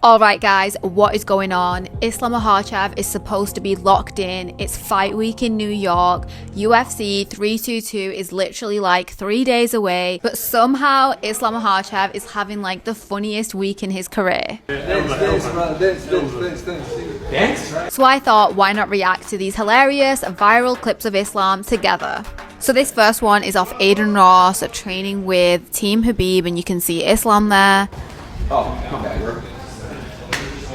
Alright guys, what is going on? Islam Makhachev is supposed to be locked in. It's fight week in New York. UFC 322 is literally like 3 days away. But somehow Islam Makhachev is having like the funniest week in his career. So I thought, why not react to these hilarious viral clips of Islam together? So this first one is off Adin Ross training with Team Khabib, and you can see Islam there. Oh, come back, bro.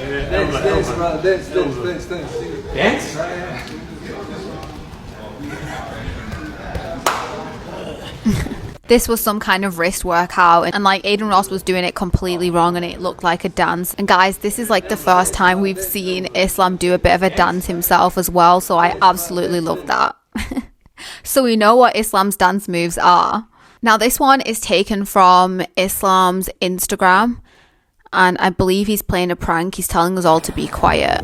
Dance. This was some kind of wrist workout, and like Adin Ross was doing it completely wrong and it looked like a dance. And guys, this is like the first time we've seen Islam do a bit of a dance himself as well, so I absolutely love that. So we know what Islam's dance moves are. Now this one is taken from Islam's Instagram, and I believe he's playing a prank. He's telling us all to be quiet.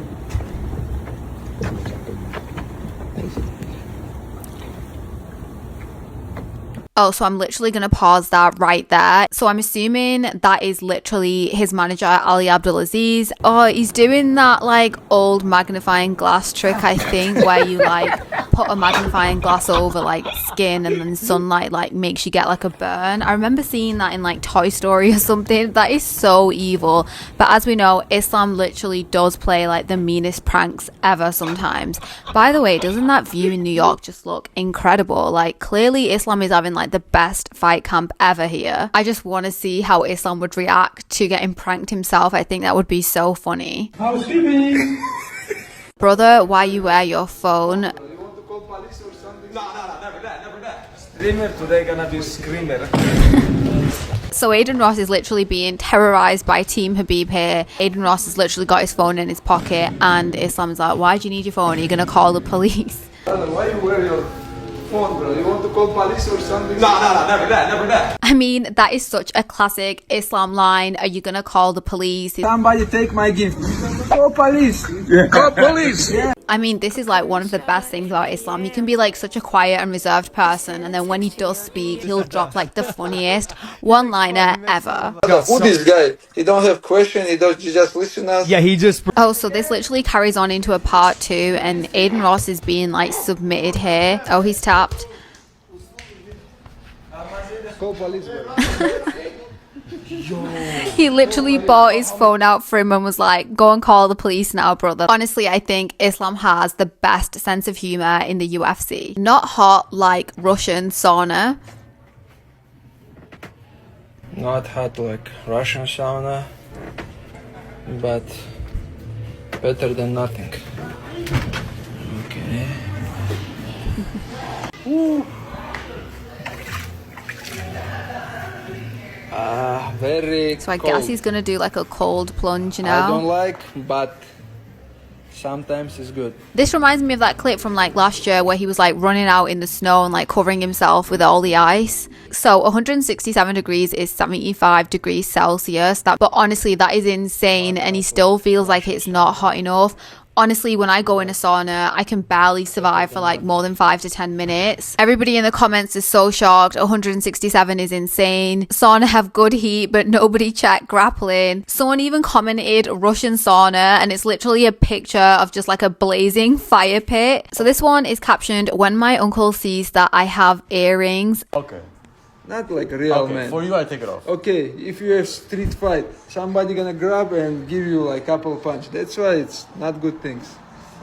Oh, so I'm literally going to pause that right there. So I'm assuming that is literally his manager, Ali Abdelaziz. Oh, he's doing that like old magnifying glass trick, I think, where you like put a magnifying glass over like skin and then sunlight like makes you get like a burn. I remember seeing that in like Toy Story or something. That is so evil. But as we know, Islam literally does play like the meanest pranks ever sometimes. By the way, doesn't that view in New York just look incredible? Like clearly Islam is having like the best fight camp ever here. I just want to see how Islam would react to getting pranked himself. I think that would be so funny. Housekeeping. Brother, why you wear your phone? You want to call police or something? No, never that. Screamer today gonna be screamer. So Adin Ross is literally being terrorized by Team Khabib here. Adin Ross has literally got his phone in his pocket, and Islam's like, why do you need your phone? Are you gonna call the police? Why you wear your phone, bro? You want to call police or something? No, never that. I mean, that is such a classic Islam line. Are you gonna call the police? Somebody take my gift. Call police. Yeah. Call police. Yeah. I mean, this is like one of the best things about Islam. He can be like such a quiet and reserved person, and then when he does speak, he'll drop like the funniest one-liner ever. Who this guy? He don't have question. He just listen us. Yeah, he just. Oh, so this literally carries on into a part 2, and Adin Ross is being like submitted here. Oh, he's tapped. Call police, bro. He literally bought his phone out for him and was like, go and call the police now, brother. Honestly, I think Islam has the best sense of humor in the UFC. Not hot like Russian sauna. Not hot like Russian sauna, but better than nothing. Okay. Very So I cold. guess he's gonna do like a cold plunge now. I don't like, but sometimes it's good. This reminds me of that clip from like last year where he was like running out in the snow and like covering himself with all the ice. So 167 degrees is 75 degrees Celsius. But honestly, that is insane, and he still feels like it's not hot enough. Honestly, when I go in a sauna, I can barely survive for like more than 5 to 10 minutes. Everybody in the comments is so shocked. 167 is insane. Sauna have good heat, but nobody checked grappling. Someone even commented Russian sauna, and it's literally a picture of just like a blazing fire pit. So this one is captioned, when my uncle sees that I have earrings. Okay. Not like a real man. For you, I take it off. Okay, if you have street fight, somebody gonna grab and give you like couple punch. That's why it's not good things.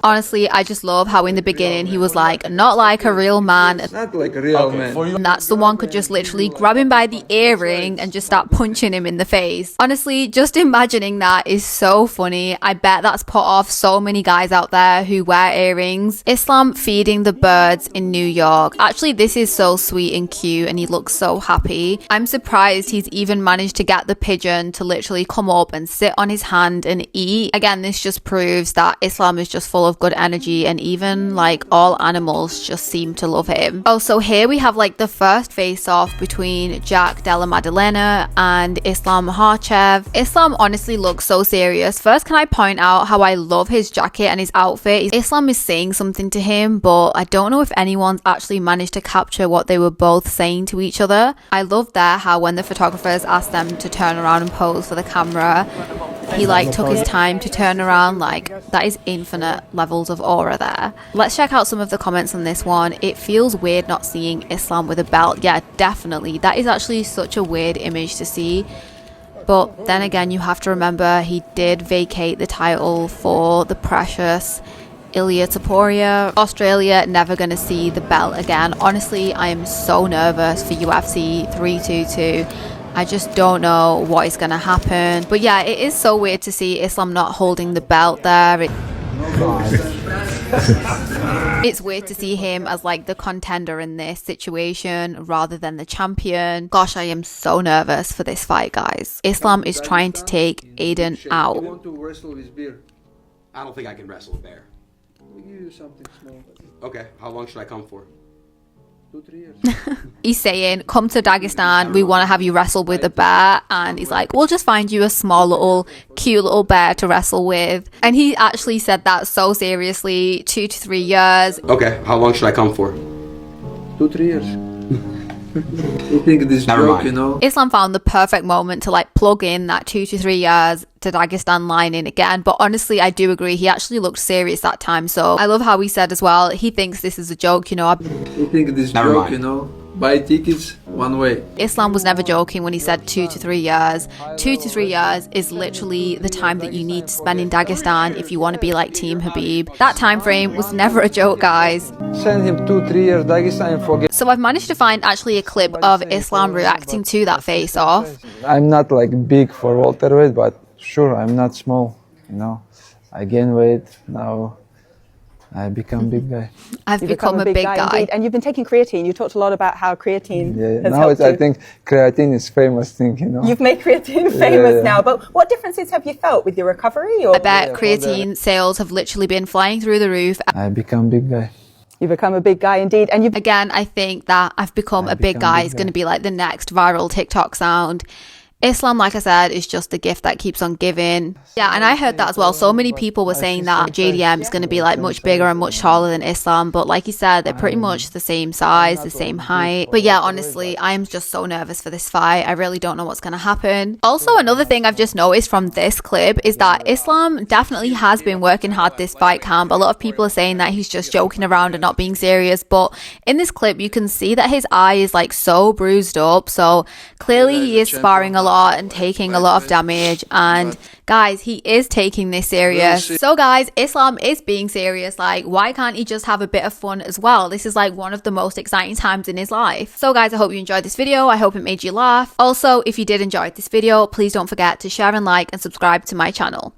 Honestly, I just love how in the beginning he was like, not like a real man. Not like a real man. For you. And that someone could just literally grab him by the earring and just start punching him in the face. Honestly, just imagining that is so funny. I bet that's put off so many guys out there who wear earrings. Islam feeding the birds in New York. Actually, this is so sweet and cute, and he looks so happy. I'm surprised he's even managed to get the pigeon to literally come up and sit on his hand and eat. Again, this just proves that Islam is just full of good energy, and even like all animals just seem to love him. Oh, so here we have like the first face-off between Jack Della Maddalena and Islam Makhachev. Islam honestly looks so serious. First, can I point out how I love his jacket and his outfit? Islam is saying something to him, but I don't know if anyone's actually managed to capture what they were both saying to each other. I love there how when the photographers asked them to turn around and pose for the camera, he like took his time to turn around. Like, that is infinite levels of aura there. Let's check out some of the comments on this one. It feels weird not seeing Islam with a belt. Yeah, definitely. That is actually such a weird image to see. But then again, you have to remember he did vacate the title for the precious Ilia Topuria. Australia never going to see the belt again. Honestly, I am so nervous for UFC 322. I just don't know what is going to happen. But yeah, it is so weird to see Islam not holding the belt there. It's weird to see him as like the contender in this situation rather than the champion. Gosh, I am so nervous for this fight, guys. Islam is trying to take Adin out. You want to wrestle with beer? I don't think I can wrestle a bear. We'll give you something small. Okay, how long should I come for? 2-3 years. He's saying, come to Dagestan, we want to have you wrestle with a bear. And he's like, we'll just find you a small little cute little bear to wrestle with. And he actually said that so seriously. 2 to 3 years. Okay, how long should I come for? 2-3 years. You think this Never joke, mind. you know? Islam found the perfect moment to like plug in that 2 to 3 years to Dagestan line in again. But honestly, I do agree, he actually looked serious that time. So I love how he said as well, he thinks this is a joke, you know. You think this Never joke, mind. you know? Buy tickets one way. Islam was never joking when he said 2 to 3 years. 2 to 3 years is literally the time that you need to spend in Dagestan if you want to be like Team Khabib. That time frame was never a joke, guys. Send him 2-3 years Dagestan and forget. So I've managed to find actually a clip of Islam reacting to that face-off. I'm not like big for welterweight, but sure, I'm not small, you know. I gain weight, now I become big guy. I've You've become a big guy. indeed. And you've been taking creatine. You talked a lot about how creatine Yeah, has now helped it's, you. I think creatine is famous thing, you know. You've made creatine famous yeah. now. But what differences have you felt with your recovery? Or I bet creatine sales have literally been flying through the roof. I become big guy. You've become a big guy indeed. And you've Again, I think that I've become a big guy is going to be like the next viral TikTok sound. Islam, like I said, is just the gift that keeps on giving. Yeah, and I heard that as well. So many people were saying that JDM is going to be like much bigger and much taller than Islam. But like you said, they're pretty much the same size, the same height. But yeah, honestly, I'm just so nervous for this fight. I really don't know what's going to happen. Also, another thing I've just noticed from this clip is that Islam definitely has been working hard this fight camp. A lot of people are saying that he's just joking around and not being serious. But in this clip, you can see that his eye is like so bruised up. So clearly he is sparring a lot and taking a lot of damage, and guys, he is taking this serious. So guys, Islam is being serious. Like, why can't he just have a bit of fun as well? This is like one of the most exciting times in his life. So guys, I hope you enjoyed this video. I hope it made you laugh. Also, if you did enjoy this video, please don't forget to share and like and subscribe to my channel.